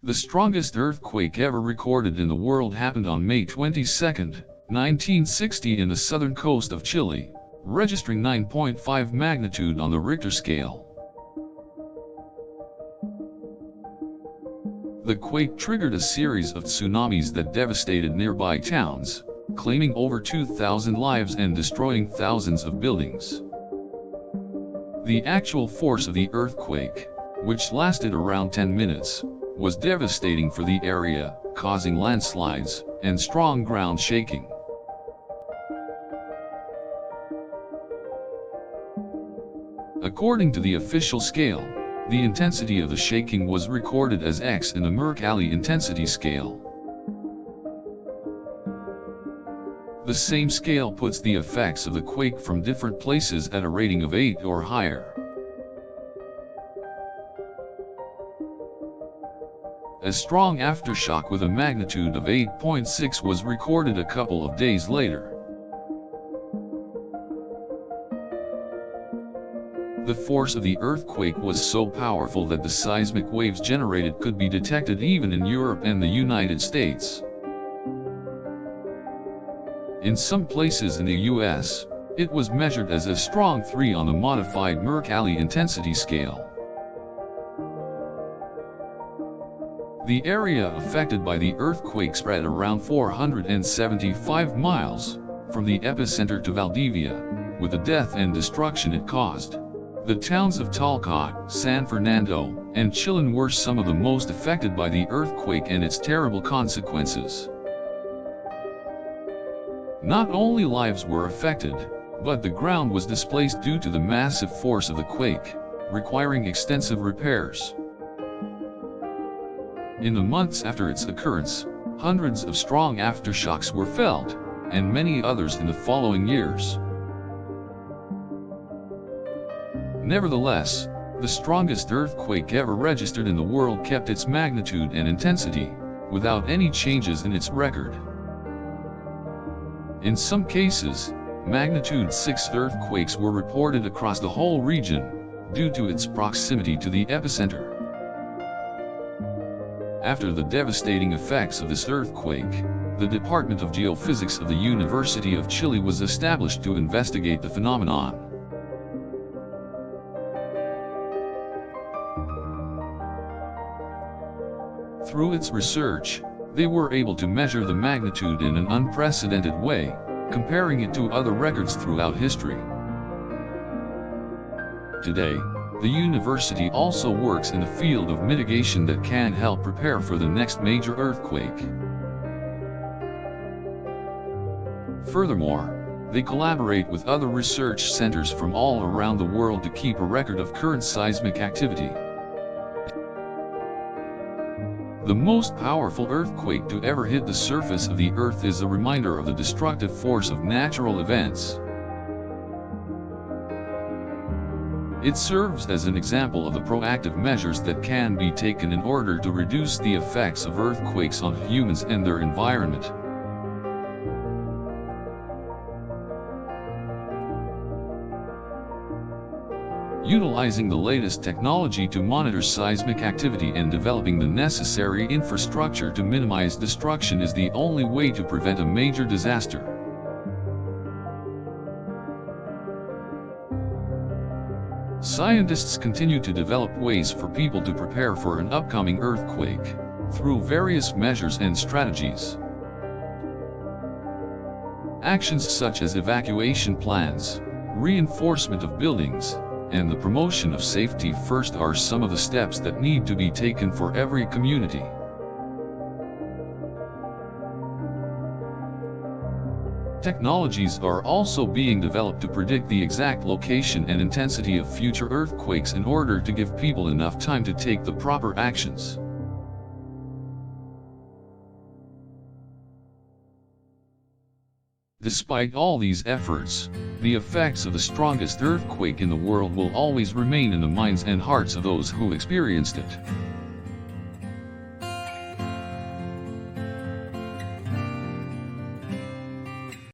The strongest earthquake ever recorded in the world happened on May 22, 1960 in the southern coast of Chile, registering 9.5 magnitude on the Richter scale. The quake triggered a series of tsunamis that devastated nearby towns, claiming over 2,000 lives and destroying thousands of buildings. The actual force of the earthquake, which lasted around 10 minutes, was devastating for the area, causing landslides and strong ground shaking. According to the official scale, the intensity of the shaking was recorded as X in the Mercalli intensity scale. The same scale puts the effects of the quake from different places at a rating of 8 or higher. A strong aftershock with a magnitude of 8.6 was recorded a couple of days later. The force of the earthquake was so powerful that the seismic waves generated could be detected even in Europe and the United States. In some places in the US, it was measured as a strong 3 on the modified Mercalli intensity scale. The area affected by the earthquake spread around 475 miles, from the epicenter to Valdivia, with the death and destruction it caused. The towns of Talcott, San Fernando, and Chillán were some of the most affected by the earthquake and its terrible consequences. Not only lives were affected, but the ground was displaced due to the massive force of the quake, requiring extensive repairs. In the months after its occurrence, hundreds of strong aftershocks were felt, and many others in the following years. Nevertheless, the strongest earthquake ever registered in the world kept its magnitude and intensity, without any changes in its record. In some cases, magnitude 6 earthquakes were reported across the whole region, due to its proximity to the epicenter. After the devastating effects of this earthquake, the Department of Geophysics of the University of Chile was established to investigate the phenomenon. Through its research, they were able to measure the magnitude in an unprecedented way, comparing it to other records throughout history. Today, the university also works in the field of mitigation that can help prepare for the next major earthquake. Furthermore, they collaborate with other research centers from all around the world to keep a record of current seismic activity. The most powerful earthquake to ever hit the surface of the Earth is a reminder of the destructive force of natural events. It serves as an example of the proactive measures that can be taken in order to reduce the effects of earthquakes on humans and their environment. Utilizing the latest technology to monitor seismic activity and developing the necessary infrastructure to minimize destruction is the only way to prevent a major disaster. Scientists continue to develop ways for people to prepare for an upcoming earthquake, through various measures and strategies. Actions such as evacuation plans, reinforcement of buildings, and the promotion of safety first are some of the steps that need to be taken for every community. Technologies are also being developed to predict the exact location and intensity of future earthquakes in order to give people enough time to take the proper actions. Despite all these efforts, the effects of the strongest earthquake in the world will always remain in the minds and hearts of those who experienced it.